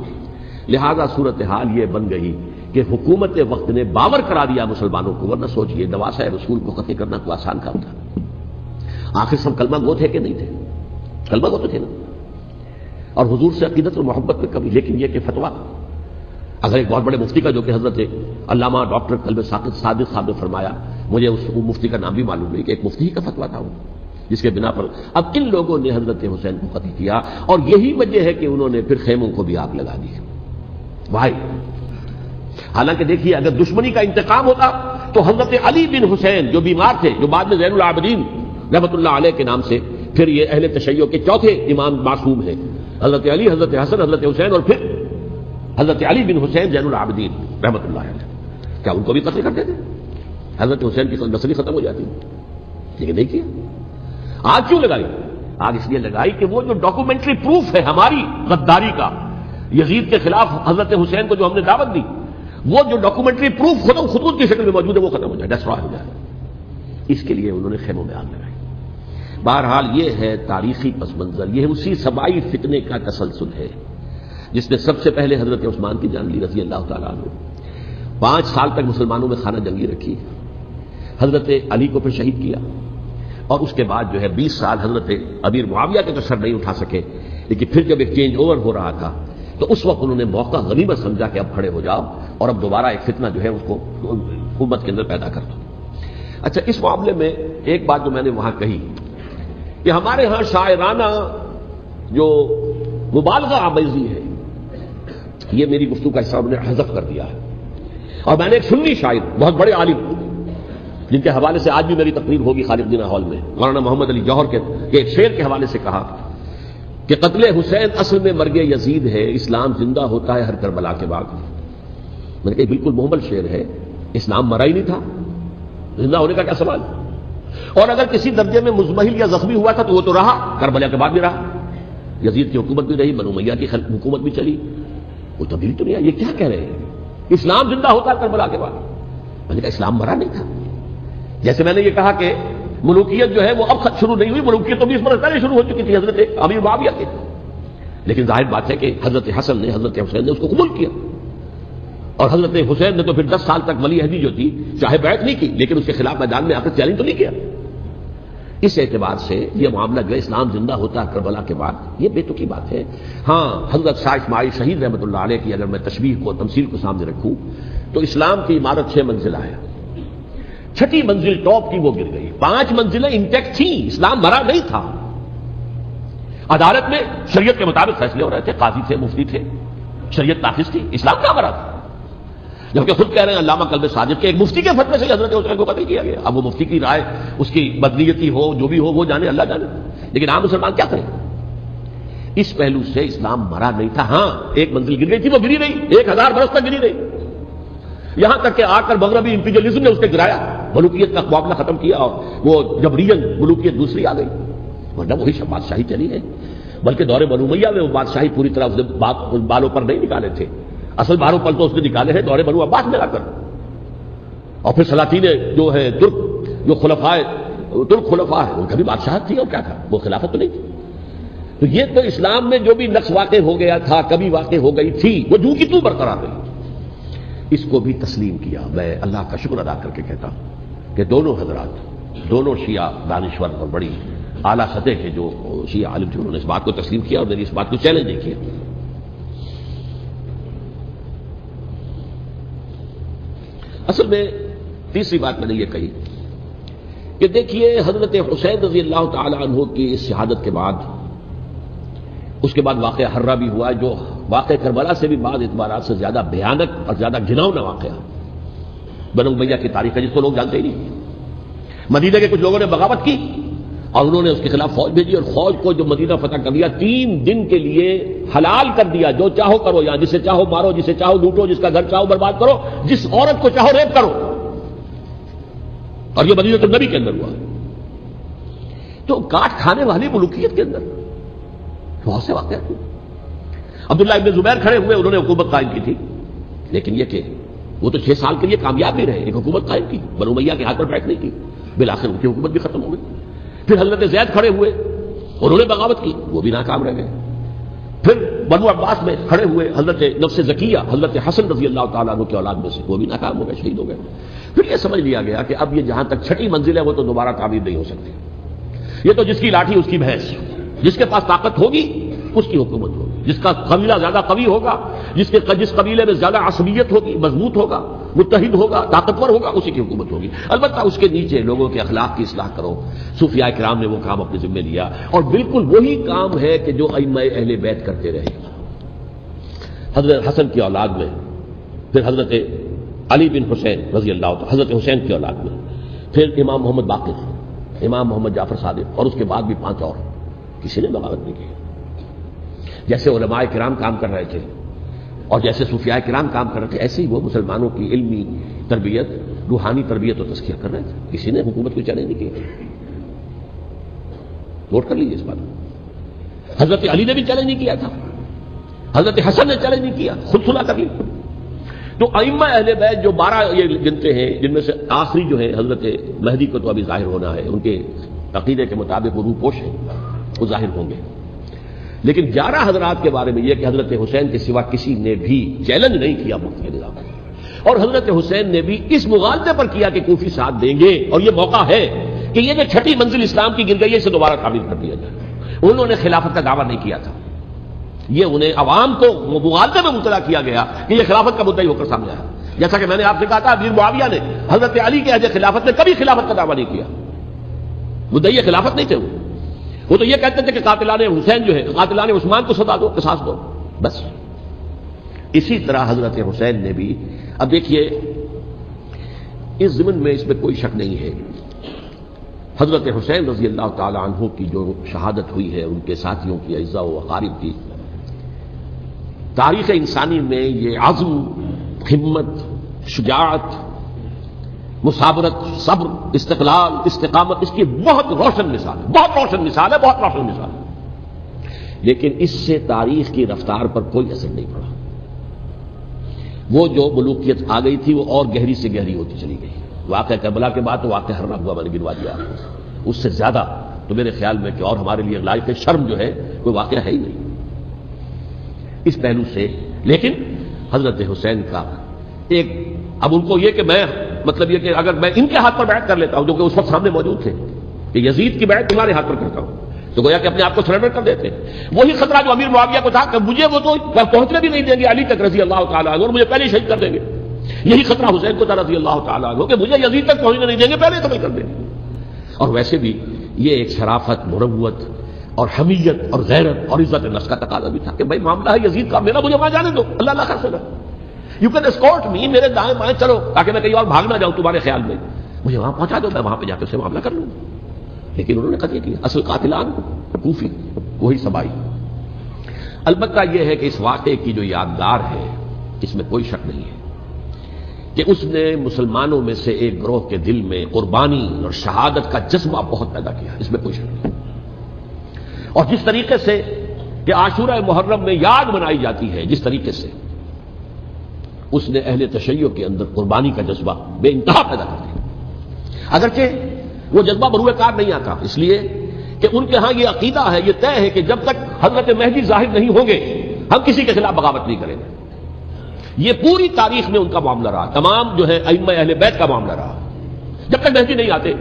لہذا صورتحال یہ بن گئی کہ حکومت وقت نے باور کرا دیا مسلمانوں کو. ورنہ سوچئے نواسۂ رسول کو قتل کرنا کوئی آسان کام تھا. آخر سب کلمہ گو تھے کہ نہیں تھے؟ کلمہ گو تو تھے نا، اور حضور سے عقیدت اور محبت میں کمی. لیکن یہ کہ فتویٰ اگر ایک بہت بڑے مفتی کا، جو کہ حضرت علامہ ڈاکٹر قلب صادق صاحب نے فرمایا، مجھے اس مفتی کا نام بھی معلوم نہیں، کہ ایک مفتی کا فتویٰ تھا وہ، جس کے بنا پر اب ان لوگوں نے حضرت حسین کو قتل کیا. اور یہی وجہ ہے کہ انہوں نے پھر خیموں کو بھی آگ لگا دی. بھائی حالانکہ دیکھیے اگر دشمنی کا انتقام ہوتا تو حضرت علی بن حسین جو بیمار تھے، جو بعد میں زین العابدین رحمۃ اللہ علیہ کے نام سے پھر یہ اہل تشیع کے چوتھے امام معصوم ہیں، حضرت علی، حضرت حسن، حضرت حسین، اور پھر حضرت علی بن حسین زین العابدین رحمۃ اللہ علیہ، کیا ان کو بھی قتل کرتے تھے؟ حضرت حسین کی نسل ختم ہو جاتی، لیکن نہیں کیا. آگ کیوں لگائی؟ آگ اس لیے لگائی کہ وہ جو ڈاکومنٹری پروف ہے ہماری غداری کا یزید کے خلاف حضرت حسین کو جو ہم نے دعوت دی، وہ جو ڈاکومنٹری پروف خطوط کی شکل میں موجود ہے وہ ختم ہو جائے، ڈسٹرائے ہو جائے. اس کے لیے انہوں نے خیموں میں آگ لگائی. بہرحال یہ ہے تاریخی پس منظر. یہ اسی سبائی فتنے کا تسلسل ہے جس نے سب سے پہلے حضرت عثمان کی جان لی رضی اللہ تعالیٰ عنہ. 5 سال تک مسلمانوں میں خانہ جنگی رکھی، حضرت علی کو پھر شہید کیا، اور اس کے بعد جو ہے 20 سال حضرت امیر معاویہ کے تو سر نہیں اٹھا سکے. لیکن پھر جب ایک چینج اوور ہو رہا تھا تو اس وقت انہوں نے موقع غنیمت سمجھا کہ اب کھڑے ہو جاؤ اور اب دوبارہ ایک فتنہ جو ہے اس کو امت کے اندر پیدا کر دو. اچھا، اس معاملے میں ایک بات جو میں نے وہاں کہی کہ ہمارے ہاں شاعرانہ جو مبالغہ آمیزی ہے، یہ میری گفتگو کا حصہ نے حذف کر دیا ہے. اور میں نے ایک سنی شاعر، بہت بڑے عالم، جن کے حوالے سے آج بھی میری تقریر ہوگی خالق دینہ ہال میں، مولانا محمد علی جوہر کے ایک شعر کے حوالے سے کہا کہ قتل حسین اصل میں مرگ یزید ہے، اسلام زندہ ہوتا ہے ہر کربلا کے بعد. میں نے کہا بالکل محمل شعر ہے، اسلام مرا ہی نہیں تھا، زندہ ہونے کا کیا سوال. اور اگر کسی درجے میں مزمحل یا زخمی ہوا تھا تو وہ تو رہا، کربلا کے بعد بھی رہا، یزید کی حکومت بھی رہی، بنو امیہ کی حکومت بھی چلی، وہ تبدیلی تو نہیں آئی. یہ کیا کہہ رہے ہیں؟ اسلام زندہ ہوتا ہے کربلا کے بعد. میں نے کہا اسلام مرا نہیں تھا. جیسے میں نے یہ کہا کہ ملوکیت جو ہے وہ اب شروع نہیں ہوئی، ملوکیت تو 20 برس پہلے شروع ہو چکی تھی حضرت امیر معاویہ کے. لیکن ظاہر بات ہے کہ حضرت حسن نے، حضرت حسین نے اس کو قبول کیا، اور حضرت حسین نے تو پھر 10 سال تک ولی عہدی جو تھی چاہے بیعت نہیں کی لیکن اس کے خلاف میدان میں آ کر چیلنج تو نہیں کیا. اس اعتبار سے یہ معاملہ جو اسلام زندہ ہوتا ہے کربلا کے بعد، یہ بے تکی بات ہے. ہاں، حضرت شاہ اسماعیل شہید رحمۃ اللہ علیہ کی اگر میں تشبیہ کو، تمثیل کو سامنے رکھوں تو اسلام کی عمارت 6 منزلہ ہے، 6ٹھی منزل ٹاپ کی وہ گر گئی، 5 منزلیں انٹیکٹ تھیں، اسلام مرا نہیں تھا. عدالت میں شریعت کے مطابق فیصلے ہو رہے تھے، قاضی تھے، مفتی تھے، شریعت نافذ تھی، اسلام کیا مرا تھا. جبکہ خود کہہ رہے ہیں علامہ قلب صادق کے ایک مفتی کے فتوے سے حضرت حسین کو قتل کیا گیا. اب وہ مفتی کی رائے، اس کی بدنیتی ہو، جو بھی ہو وہ جانے، اللہ جانے، لیکن عام مسلمان کیا کریں. اس پہلو سے اسلام مرا نہیں تھا. ہاں، 1 منزل گر گئی تھی، وہ گری نہیں، 1000 برس تک گری نہیں، یہاں تک کہ آ کر مغربی امپیریلزم نے اس کے گرایا، ملوکیت کا معاملہ ختم کیا اور وہ جبرین ملوکیت دوسری آ گئی. ورنہ وہی بادشاہی چلی ہے. بلکہ دور بنو امیہ میں وہ بادشاہی پوری طرح اس نے بالوں پر نہیں نکالے تھے، اصل بالوں پر تو اس نے نکالے ہیں دور بنو عباس میں آ کر. اور پھر سلاطین جو ہے ترک، جو ترک خلفاء ہے، ان کا بھی بادشاہت تھی اور کیا تھا، وہ خلافت تو نہیں تھی. تو یہ تو اسلام میں جو بھی نقص واقع ہو گیا تھا، کبھی واقع ہو گئی تھی، وہ جو کی تو برقرار رہی، اس کو بھی تسلیم کیا۔ میں اللہ کا شکر ادا کر کے کہتا ہوں کہ دونوں حضرات، دونوں شیعہ دانشور اور بڑی اعلیٰ سطح کے جو شیعہ عالم تھے، انہوں نے اس بات کو تسلیم کیا اور میری اس بات کو چیلنج نہیں کیا۔ اصل میں تیسری بات میں نے یہ کہی کہ دیکھیے حضرت حسین رضی اللہ تعالی عنہ کی اس شہادت کے بعد، اس کے بعد واقعہ حرہ بھی ہوا، جو واقعہ کربلا سے بھی بعض اعتبارات سے زیادہ بھیانک اور زیادہ گھناؤنا واقعہ بنو امیہ کی تاریخ ہے، جس کو لوگ جانتے ہی نہیں۔ مدینہ کے کچھ لوگوں نے بغاوت کی اور انہوں نے اس کے خلاف فوج بھیجی، اور فوج کو جو مدینہ فتح کر دیا، 3 دن کے لیے حلال کر دیا، جو چاہو کرو، یہاں جسے چاہو مارو، جسے چاہو لوٹو، جس کا گھر چاہو برباد کرو، جس عورت کو چاہو ریپ کرو۔ اور یہ مدینہ النبی کے اندر ہوا، تو کاٹ کھانے والی ملوکیت کے اندر بہت سے واقعات ہوئے۔ عبداللہ ابن زبیر کھڑے ہوئے، انہوں نے حکومت قائم کی تھی، لیکن یہ کہ وہ تو 6 سال کے لیے کامیاب نہیں رہے، ایک حکومت قائم کی، بنو امیہ کے ہاتھ پر بیٹھ نہیں کی، بالآخر ان کی حکومت بھی ختم ہو گئی۔ پھر حضرت زید کھڑے ہوئے، انہوں نے بغاوت کی، وہ بھی ناکام رہ گئے۔ پھر بنو عباس میں کھڑے ہوئے حضرت نفس زکیہ، حضرت حسن رضی اللہ تعالیٰ عنہ کی اولاد میں سے، وہ بھی ناکام ہو گئے، شہید ہو گئے۔ پھر یہ سمجھ لیا گیا کہ اب یہ جہاں تک 6ٹھی منزل ہے وہ تو دوبارہ تعمیر نہیں ہو سکتی، یہ تو جس کی لاٹھی اس کی بھینس، جس کے پاس طاقت ہوگی اس کی حکومت ہوگی، جس کا قبیلہ زیادہ قوی ہوگا، جس قبیلے میں زیادہ عصبیت ہوگی، مضبوط ہوگا، متحد ہوگا، طاقتور ہوگا، اسی کی حکومت ہوگی۔ البتہ اس کے نیچے لوگوں کے اخلاق کی اصلاح کرو۔ صوفیاء کرام نے وہ کام اپنے ذمہ لیا، اور بالکل وہی کام ہے کہ جو ائمہ اہل بیت کرتے رہے۔ حضرت حسن کی اولاد میں، پھر حضرت علی بن حسین رضی اللہ عنہ، حضرت حسین کی اولاد میں، پھر امام محمد باقر، امام محمد جعفر صادق، اور اس کے بعد بھی 5 اور، کسی نے بغاوت نہیں کی۔ جیسے علماء کرام کام کر رہے تھے اور جیسے صوفیاء کرام کام کر رہے تھے، ایسے ہی وہ مسلمانوں کی علمی تربیت، روحانی تربیت و تزکیہ کر رہے تھے، کسی نے حکومت کو چیلنج نہیں کیا۔ نوٹ کر لیجیے اس بات کو۔ حضرت علی نے بھی چیلنج نہیں کیا تھا، حضرت حسن نے چیلنج نہیں کیا، خود سنا کر لی۔ تو ائمہ اہل بیت جو 12 یہ گنتے ہیں، جن میں سے آخری جو ہے حضرت مہدی کو تو ابھی ظاہر ہونا ہے، ان کے عقیدے کے مطابق وہ روح پوش ہیں، وہ ظاہر ہوں گے، لیکن 11 حضرات کے بارے میں یہ کہ حضرت حسین کے سوا کسی نے بھی چیلنج نہیں کیا مفتی کے نظام، اور حضرت حسین نے بھی اس مغالطے پر کیا کہ کوفی ساتھ دیں گے، اور یہ موقع ہے کہ یہ جو 6ٹھی منزل اسلام کی گر گئی ہے، اسے دوبارہ تعمیر کر دیا جائے۔ انہوں نے خلافت کا دعویٰ نہیں کیا تھا، یہ انہیں عوام کو مغالطے میں مبتلا کیا گیا کہ یہ خلافت کا مدعی ہو کر سامنے آیا۔ جیسا کہ میں نے آپ سے کہا تھا، امیر معاویہ نے حضرت علی کے عہد خلافت میں کبھی خلافت کا دعویٰ نہیں کیا، مدعی خلافت نہیں تھے وہ تو یہ کہتے تھے کہ قاتلان حسین جو ہے، قاتلان عثمان کو سزا دو، قصاص دو، بس۔ اسی طرح حضرت حسین نے بھی، اب دیکھیے اس ضمن میں اس میں کوئی شک نہیں ہے، حضرت حسین رضی اللہ تعالی عنہ کی جو شہادت ہوئی ہے، ان کے ساتھیوں کی، اعزاء و اقارب کی، تاریخ انسانی میں یہ عزم، ہمت، شجاعت، مثابرت، صبر، استقلال، استقامت، اس کی بہت روشن مثال ہے، بہت روشن مثال ہے، بہت روشن مثال ہے۔ لیکن اس سے تاریخ کی رفتار پر کوئی اثر نہیں پڑا۔ وہ جو ملوکیت آ گئی تھی وہ اور گہری سے گہری ہوتی چلی گئی۔ واقعہ کربلا کے بعد تو واقعہ حرہ ہوا، میں نے گنوا دیا، اس سے زیادہ تو میرے خیال میں کہ اور ہمارے لیے لائق شرم جو ہے کوئی واقعہ ہے ہی نہیں اس پہلو سے۔ لیکن حضرت حسین کا ایک، اب ان کو یہ کہ میں مطلب یہ کہ اگر میں ان کے ہاتھ پر بیعت کر لیتا ہوں، جو کہ اس وقت سامنے موجود تھے، کہ یزید کی بیعت تمہارے ہاتھ پر کرتا ہوں، تو گویا کہ اپنے آپ کو سرنڈر کر دیتے۔ وہی خطرہ جو امیر معاویہ کو تھا کہ مجھے وہ تو پہنچنے بھی نہیں دیں گے علی تک رضی اللہ تعالیٰ عنہ، اور مجھے پہلے شہید کر دیں گے، یہی خطرہ حسین کو تھا رضی اللہ تعالیٰ عنہ کہ مجھے یزید تک پہنچنے نہیں دیں گے، پہلے قتل کر دیں گے۔ اور ویسے بھی یہ ایک شرافت، مروت اور حمیت اور غیرت اور عزت نفس کا تقاضا بھی تھا کہ بھائی معاملہ ہے یزید کا، میرا مجھے وہاں جانے دو، اللہ اللہ خیر سے، یو کین اسکورٹ می، میرے دائیں بائیں چلو تاکہ میں کہیں اور بھاگ نہ جاؤں تمہارے خیال میں، مجھے وہاں پہنچا دو، میں وہاں پہ جا کے اس سے معاملہ کر لوں۔ لیکن انہوں نے قتل کیا، اصل قاتلان کوفی، وہی سبائی۔ البتہ یہ ہے کہ اس واقعے کی جو یادگار ہے، اس میں کوئی شک نہیں ہے کہ اس نے مسلمانوں میں سے ایک گروہ کے دل میں قربانی اور شہادت کا جذبہ بہت پیدا کیا، اس میں کوئی شک نہیں۔ اور جس طریقے سے کہ عاشورہ محرم میں یاد منائی جاتی ہے، جس طریقے سے اس نے اہل تشیع کے اندر قربانی کا جذبہ بے انتہا پیدا کر دیا، اگرچہ وہ جذبہ بروئے کار نہیں آتا، اس لیے کہ ان کے ہاں یہ عقیدہ ہے، یہ طے ہے کہ جب تک حضرت مہدی ظاہر نہیں ہوں گے ہم کسی کے خلاف بغاوت نہیں کریں گے۔ یہ پوری تاریخ میں ان کا معاملہ رہا، تمام جو ہے ائمہ اہل بیت کا معاملہ رہا، جب تک مہدی نہیں آتے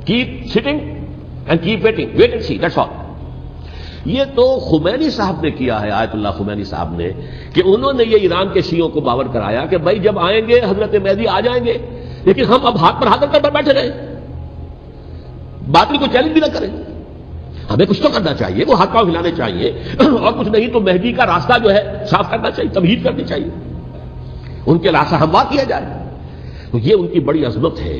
keep sitting and keep waiting, wait and see, that's all. یہ تو خمینی صاحب نے کیا ہے، آیت اللہ خمینی صاحب نے، کہ انہوں نے یہ ایران کے شیعوں کو باور کرایا کہ بھائی جب آئیں گے حضرت مہدی آ جائیں گے، لیکن ہم اب ہاتھ پر ہاتھ رکھ کر بیٹھے رہے، باطل کو چیلنج بھی نہ کریں، ہمیں کچھ تو کرنا چاہیے، وہ ہاتھ پاؤں ہلانے چاہیے، اور کچھ نہیں تو مہدی کا راستہ جو ہے صاف کرنا چاہیے، تمہید کرنی چاہیے، ان کے راستہ ہموار کیا جائے۔ تو یہ ان کی بڑی عظمت ہے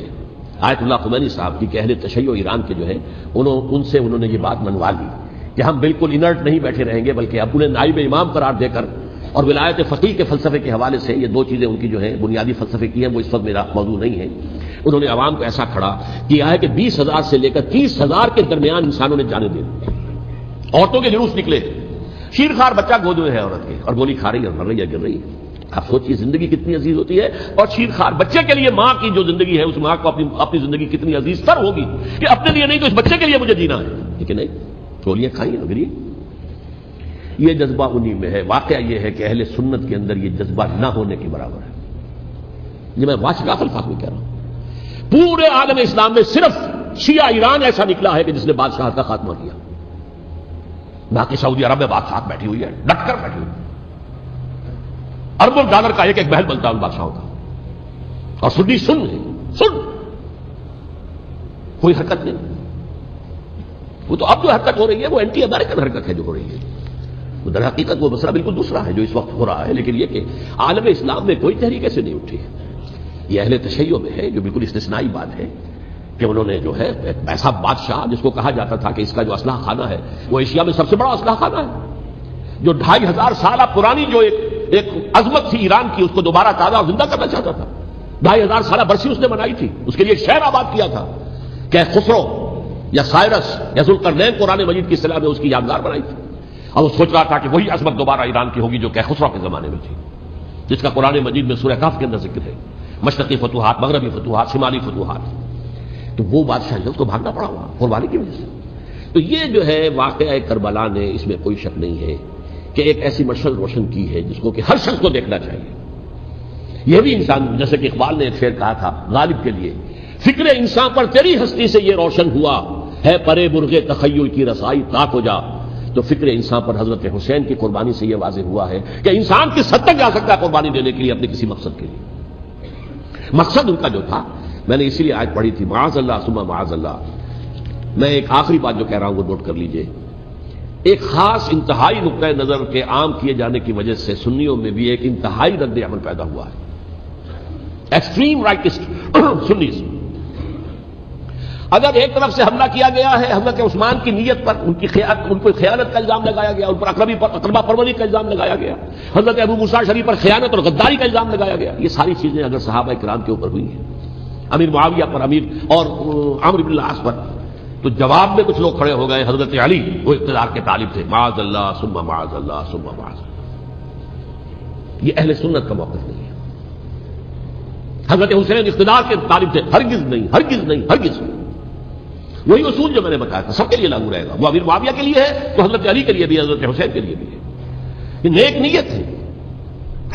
آیت اللہ خمینی صاحب کی کہ اہل تشیع ایران کے جو ہے ان سے انہوں نے یہ بات منوا لی کہ ہم بالکل انرٹ نہیں بیٹھے رہیں گے، بلکہ اب انہیں نائب امام قرار دے کر اور ولایت فقیہ کے فلسفے کے حوالے سے، یہ دو چیزیں ان کی جو ہے بنیادی فلسفے کی ہیں، وہ اس وقت میرا موضوع نہیں ہے، انہوں نے عوام کو ایسا کھڑا کیا ہے کہ 20,000 سے لے کر 30,000 کے درمیان انسانوں نے جانے دے دی، عورتوں کے جلوس نکلے، شیرخوار بچہ گود میں ہے عورت کے اور گولی کھا رہی ہے اور مر رہی ہے، گر رہی ہے۔ آپ سوچیے زندگی کتنی عزیز ہوتی ہے، اور شیرخوار بچے کے لیے ماں کی جو زندگی ہے، اس ماں کو اپنی زندگی کتنی عزیز تر ہوگی کہ اپنے لیے نہیں تو اس بچے کے لیے مجھے جینا ہے، لیکن نہیں، گولیاں کھائیں گری۔ یہ جذبہ انہی میں ہے۔ واقعہ یہ ہے کہ اہل سنت کے اندر یہ جذبہ نہ ہونے کے برابر ہے، یہ میں واشگاف الفاظ میں کہہ رہا ہوں۔ پورے عالم اسلام میں صرف شیعہ ایران ایسا نکلا ہے کہ جس نے بادشاہت کا خاتمہ کیا، باقی سعودی عرب میں بادشاہت بیٹھی ہوئی ہے، ڈٹ کر بیٹھی ہوئی، اربوں ڈالر کا ایک محل بنتا ہے ان بادشاہوں کا، اور سنی سن کوئی حرکت نہیں۔ وہ تو اب جو حرکت ہو رہی ہے وہ اینٹی امریکن حرکت ہے جو ہو رہی ہے، وہ در حقیقت وہ مسئلہ بالکل دوسرا ہے جو اس وقت ہو رہا ہے، لیکن یہ کہ عالم اسلام میں کوئی تحریک ایسے نہیں اٹھی ہے۔ یہ اہل تشیع میں ہے، جو بالکل استثنائی بات ہے کہ انہوں نے جو ہے ایک ایسا بادشاہ جس کو کہا جاتا تھا کہ اس کا جو اسلحہ خانہ ہے وہ ایشیا میں سب سے بڑا اسلحہ خانہ ہے، جو 2500 سالہ پرانی جو ایک عظمت تھی ایران کی، اس کو دوبارہ تازہ اور زندہ کرنا چاہتا تھا۔ 2500 سالہ برسی اس نے منائی تھی، اس کے لیے شہر آباد کیا تھا کہ خسرو یا سائرس یا ذوالقرنین قرآن مجید کی اصطلاح میں اس کی یادگار بنائی تھی، اور وہ سوچ رہا تھا کہ وہی عظمت دوبارہ ایران کی ہوگی جو کہ خسرو کے زمانے میں تھی، جس کا قرآن مجید میں سورہ کہف کے اندر ذکر ہے، مشرقی فتوحات، مغربی فتوحات، شمالی فتوحات۔ تو وہ بادشاہ جو اس کو بھاگنا پڑا ہوا قربانی کی وجہ سے۔ تو یہ جو ہے واقعہ کربلا نے، اس میں کوئی شک نہیں ہے کہ ایک ایسی مشعل روشن کی ہے جس کو کہ ہر شخص کو دیکھنا چاہیے۔ یہ بھی انسان، جیسے کہ اقبال نے ایک شعر کہا تھا غالب کے لیے، فکر انسان پر تیری ہستی سے یہ روشن ہوا ہے، پرے برغ تخیل کی رسائی طاق ہو جا۔ تو فکر انسان پر حضرت حسین کی قربانی سے یہ واضح ہوا ہے کہ انسان کس حد تک جا سکتا ہے قربانی دینے کے لیے اپنے کسی مقصد کے لیے۔ مقصد ان کا جو تھا، میں نے اسی لیے آیت پڑھی تھی، معاذ اللہ ثم معاذ اللہ۔ میں ایک آخری بات جو کہہ رہا ہوں وہ نوٹ کر لیجئے، ایک خاص انتہائی نقطۂ نظر کے عام کیے جانے کی وجہ سے سنیوں میں بھی ایک انتہائی رد عمل پیدا ہوا ہے، ایکسٹریم رائٹسٹ سنیز۔ اگر ایک طرف سے حملہ کیا گیا ہے حضرت عثمان کی نیت پر، ان کو خیانت کا الزام لگایا گیا، ان پر اقربا پروری کا الزام لگایا گیا، حضرت ابو موسیٰ شریف پر خیانت اور غداری کا الزام لگایا گیا، یہ ساری چیزیں اگر صحابہ کرام کے اوپر ہوئی ہیں، امیر معاویہ پر، امیر اور عمرو بن العاص پر، تو جواب میں کچھ لوگ کھڑے ہو گئے، حضرت علی وہ اقتدار کے طالب تھے، معاذ اللہ ثم معاذ اللہ ثم معاذ اللہ۔ یہ اہل سنت کا موقف نہیں ہے۔ حضرت حسین اقتدار کے طالب تھے، ہرگز نہیں، ہرگز نہیں، ہرگز نہیں۔ وہی اصول جو میں نے بتایا تھا سب کے لیے لاگو رہے گا، وہ امیر معاویہ کے لیے ہے تو حضرت علی کے لیے بھی، حضرت حسین کے لیے بھی ہے۔ یہ نیک نیت ہے،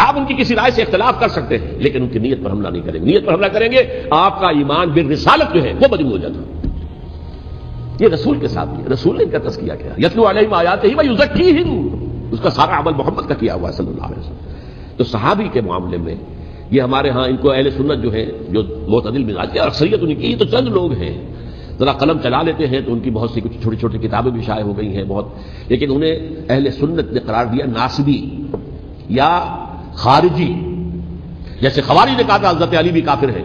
آپ ان کی کسی رائے سے اختلاف کر سکتے ہیں لیکن ان کی نیت پر حملہ نہیں کریں گے۔ نیت پر حملہ کریں گے آپ کا ایمان بالرسالت جو ہے وہ مجروح ہو جاتا ہے۔ یہ رسول کے ساتھ ہے، رسول نے ان کا تزکیہ کیا، یتلو علیہم آیاتہ ویزکیہم، اس کا سارا عمل محمد کا کیا ہوا ہے صلی اللہ علیہ وسلم۔ تو صحابی کے معاملے میں یہ ہمارے ہاں ان کو اہل سنت جو ہے جو معتدل مزاج کے، اور اکثریت ان کی، یہ تو چند لوگ ہیں، ذرا قلم چلا لیتے ہیں تو ان کی بہت سی کچھ چھوٹی چھوٹی کتابیں بھی شائع ہو گئی ہیں بہت، لیکن انہیں اہل سنت نے قرار دیا ناصبی یا خارجی، جیسے خوارج نے کہا تھا حضرت علی بھی کافر ہے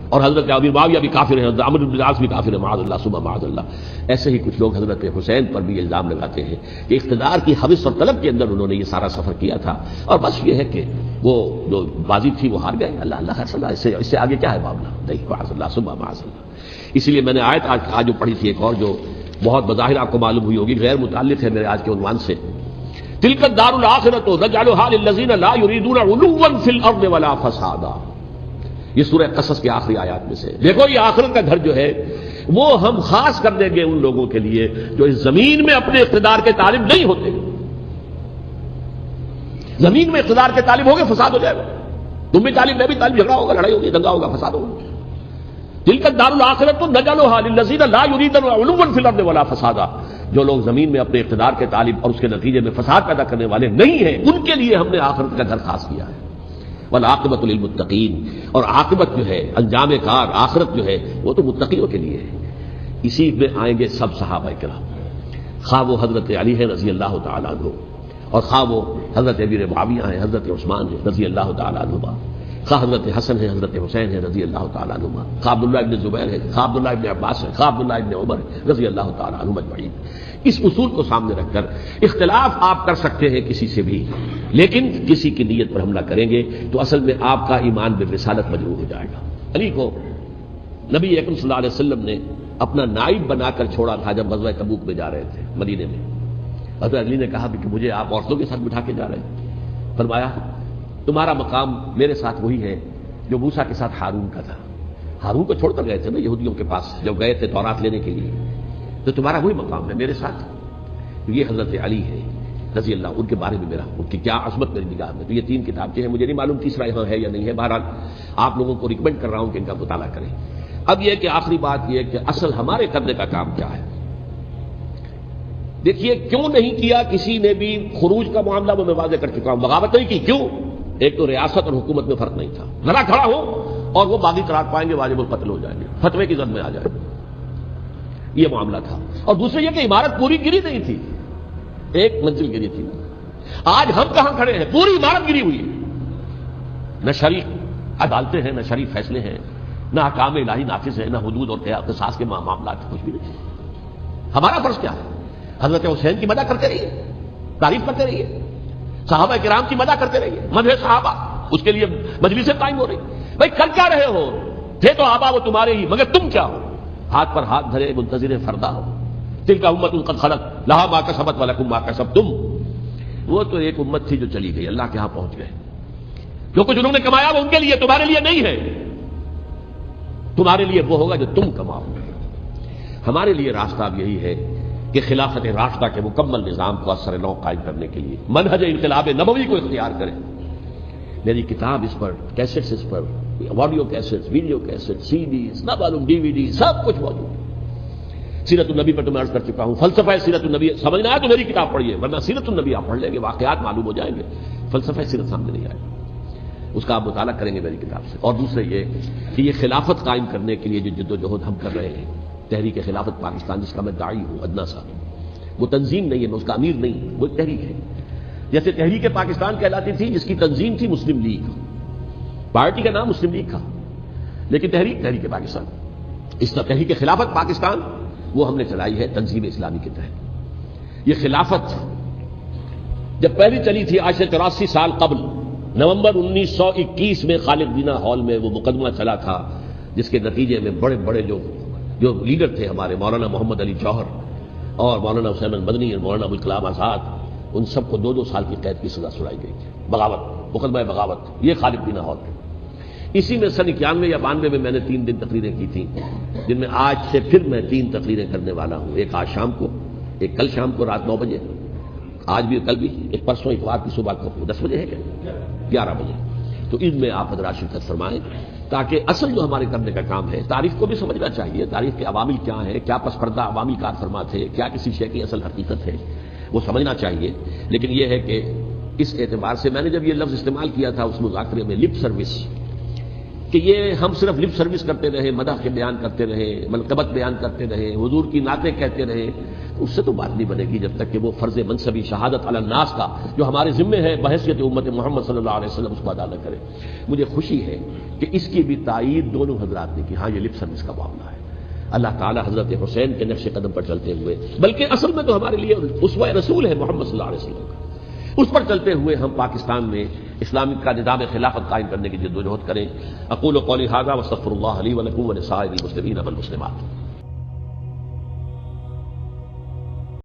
اور حضرت ابی معاویہ بھی کافر ہیں، حضرت عمرو بن العاص بھی کافر ہے، معاذ اللہ ثم معاذ اللہ۔ ایسے ہی کچھ لوگ حضرت حسین پر بھی الزام لگاتے ہیں کہ اقتدار کی حوث اور طلب کے اندر انہوں نے یہ سارا سفر کیا تھا، اور بس یہ ہے کہ وہ جو بازی تھی وہ ہار گئے، اللہ اللہ خیر صلی اللہ، اس سے آگے کیا ہے معاملہ، نہیں، معاذ اللہ ثم معاذ اللہ۔ اسی لیے میں نے آیت آج جو پڑھی تھی ایک اور جو بہت بظاہر آپ کو معلوم ہوئی ہوگی، غیر متعلق ہے میرے آج کے عنوان سے، تلک الدار الآخرۃ نجعلھا للذین لا یریدون علوا فی الارض ولا فسادا۔ یہ سورہ قصص کے آخری آیات میں سے، دیکھو یہ آخرت کا گھر جو ہے وہ ہم خاص کر دیں گے ان لوگوں کے لیے جو اس زمین میں اپنے اقتدار کے طالب نہیں ہوتے. زمین میں اقتدار کے طالب ہوگے فساد ہو جائے گا. تم بھی طالب، میں بھی طالب، جھگڑا ہوگا، لڑائی ہوگی، دنگا ہوگا، فساد ہوگا. تلک الدار الآخرۃ نجعلھا للذین لا یریدون علوا فی الارض ولا فسادا. جو لوگ زمین میں اپنے اقتدار کے طالب اور اس کے نتیجے میں فساد پیدا کرنے والے نہیں ہیں، ان کے لیے ہم نے آخرت کا گھر خاص کیا ہے. والعاقبۃ للمتقین، اور عاقبت جو ہے، انجام کار، آخرت جو ہے وہ تو متقیوں کے لیے ہے. اسی میں آئیں گے سب صحابہ کرام، خواہ وہ حضرت علی ہے رضی اللہ تعالیٰ عنہ، اور خواہ وہ حضرت امیر معاویہ ہیں، حضرت عثمان ہے رضی اللہ تعالیٰ عنہ، خواہ حضرت حسن ہے، حضرت حسین ہے رضی اللہ تعالیٰ عنہ، خواہ عبداللہ ابن زبیر ہے، خواہ عبداللہ ابن عباس ہے، خواہ عبداللہ ابن عمر رضی اللہ تعالیٰ عنہ اجمعین. اس اصول کو سامنے رکھ کر اختلاف آپ کر سکتے ہیں کسی سے بھی، لیکن کسی کی نیت پر حملہ کریں گے تو اصل میں آپ کا ایمان بالرسالت مجروح ہو جائے گا. علی کو نبی اکرم صلی اللہ علیہ وسلم نے اپنا نائب بنا کر چھوڑا تھا جب غزوہ تبوک میں جا رہے تھے مدینے میں. حضرت علی نے کہا کہ مجھے آپ عورتوں کے ساتھ بٹھا کے جا رہے ہیں. فرمایا تمہارا مقام میرے ساتھ وہی ہے جو موسیٰ کے ساتھ ہارون کا تھا. ہارون کو چھوڑ کر گئے تھے نا یہودیوں کے پاس جب گئے تھے تورات لینے کے لیے، تو تمہارا وہی مقام ہے میرے ساتھ. یہ حضرت علی ہے رضی اللہ، ان کے بارے میں میرا، ان کی کیا عظمت میری نگاہ میں. تو یہ 3 کتابیں ہیں، مجھے نہیں معلوم تیسرا یہاں ہے یا نہیں ہے. بہرحال آپ لوگوں کو ریکمینڈ کر رہا ہوں کہ ان کا مطالعہ کریں. اب یہ کہ آخری بات یہ کہ اصل ہمارے کرنے کا کام کیا ہے. دیکھیے کیوں نہیں کیا کسی نے بھی خروج کا معاملہ، وہ میں واضح کر چکا ہوں. بغاوت نہیں کی. کیوں؟ ایک تو ریاست اور حکومت میں فرق نہیں تھا. ذرا کھڑا ہو اور وہ باغی قرار پائیں گے، واجب القتل ہو جائیں گے، فتوے کی زد میں آ جائیں گے. یہ معاملہ تھا. اور دوسرے یہ کہ عمارت پوری گری نہیں تھی، ایک منزل گری تھی. آج ہم کہاں کھڑے ہیں؟ پوری عمارت گری ہوئی ہے. نہ شرعی عدالتیں ہیں، نہ شرعی فیصلے ہیں، نہ احکام الہی نافذ ہیں، نہ حدود اور قصاص کے معاملات، کچھ بھی نہیں. ہمارا فرض کیا ہے؟ حضرت حسین کی مدح کرتے رہیے، تعریف کرتے رہیے، صحابہ کرام کی مدح کرتے رہیے، مدح صحابہ، اس کے لیے مجلسیں قائم ہو رہی. بھائی کر کیا رہے ہو؟ تھے تو آبا وہ تمہارے ہی، مگر تم کیا ہو؟ ہاتھ پر ہاتھ دھرے منتظر فردا ہو. تلک امۃ قد خلت لہا ما کسبت ولکم ما کسبتم. وہ تو ایک امت تھی جو چلی گئی، اللہ کے ہاں پہنچ گئے. جو کچھ انہوں نے کمایا وہ ان کے لیے، تمہارے لیے نہیں ہے. تمہارے لیے وہ ہوگا جو تم کماؤ گے. ہمارے لیے راستہ اب یہی ہے کہ خلافت راشدہ کے مکمل نظام کو اثر نو قائم کرنے کے لیے منہج انقلاب نبوی کو اختیار کریں. میری کتاب اس پر، کیسٹس اس پر، آڈیو کیسٹس، ویڈیو کیسٹ، سی ڈیز، نہ معلوم ڈی وی ڈی، سب کچھ موجود ہے. سیرت النبی پر تو میں عرض کر چکا ہوں. فلسفہ سیرت النبی سمجھنا ہے تو میری کتاب پڑھیے، ورنہ سیرت النبی آپ پڑھ لیں گے، واقعات معلوم ہو جائیں گے، فلسفہ سیرت سامنے نہیں آئے گا. اس کا آپ مطالعہ کریں گے میری کتاب سے. اور دوسرے یہ کہ یہ خلافت قائم کرنے کے لیے جو جد و جہد ہم کر رہے ہیں، تحریک خلافت پاکستان جس کا میں داعی ہوں ادنا سا، وہ تنظیم نہیں ہے، میں اس کا امیر نہیں، وہ ایک تحریک ہے. جیسے تحریک پاکستان کہلاتی تھی، جس کی تنظیم تھی مسلم لیگ، پارٹی کا نام مسلم لیگ تھا، لیکن تحریک پاکستان، اس طرح تحریک خلافت پاکستان وہ ہم نے چلائی ہے تنظیم اسلامی کے تحت. یہ خلافت جب پہلی چلی تھی آج سے 84 سال قبل، نومبر 1921 میں خالد دینا ہال میں وہ مقدمہ چلا تھا، جس کے نتیجے میں بڑے بڑے جو لیڈر تھے ہمارے، مولانا محمد علی جوہر اور مولانا حسین المدنی اور مولانا ابوالکلام آزاد، ان سب کو 2 سال کی قید کی سزا سنائی گئی تھی. بغاوت، مقدمہ بغاوت، یہ خالد دینا ہال تھے. اسی میں سن 91 یا 92 میں نے 3 دن تقریریں کی تھیں، جن میں آج سے پھر میں 3 تقریریں کرنے والا ہوں. ایک آج شام کو، ایک کل شام کو رات 9 بجے، آج بھی کل بھی، ایک پرسوں اتوار کی صبح کو 10 بجے ہے کیا 11 بجے. تو ان میں آپ حضرات شرکت فرمائیں تاکہ اصل جو ہمارے کرنے کا کام ہے، تاریخ کو بھی سمجھنا چاہیے، تاریخ کے عوامل کیا ہیں، کیا پس پردہ عوامل کار فرما تھے، کیا کسی شے کی اصل حقیقت ہے، وہ سمجھنا چاہیے. لیکن یہ ہے کہ اس اعتبار سے میں نے جب یہ لفظ استعمال کیا تھا اس مذاکرے میں، لپ سروس، کہ یہ ہم صرف لپ سروس کرتے رہے، مدح کے بیان کرتے رہے، منقبت بیان کرتے رہے، حضور کی نعتیں کہتے رہے، اس سے تو بات نہیں بنے گی جب تک کہ وہ فرض منصبی شہادت علی الناس کا جو ہمارے ذمے ہے بحیثیت امت محمد صلی اللہ علیہ وسلم اس کو ادا نہ کرے. مجھے خوشی ہے کہ اس کی بھی تائید دونوں حضرات نے کی. ہاں یہ لپ سروس کا معاملہ ہے. اللہ تعالی حضرت حسین کے نقش قدم پر چلتے ہوئے، بلکہ اصل میں تو ہمارے لیے اسوہ رسول ہے محمد صلی اللہ علیہ وسلم کا، اس پر چلتے ہوئے ہم پاکستان میں اسلامی کا نظام خلافت قائم کرنے کی جد و جہد کریں. اقول قولی ھذا واستغفر اللہ لی ولکم ولسائر المسلمین والمسلمات.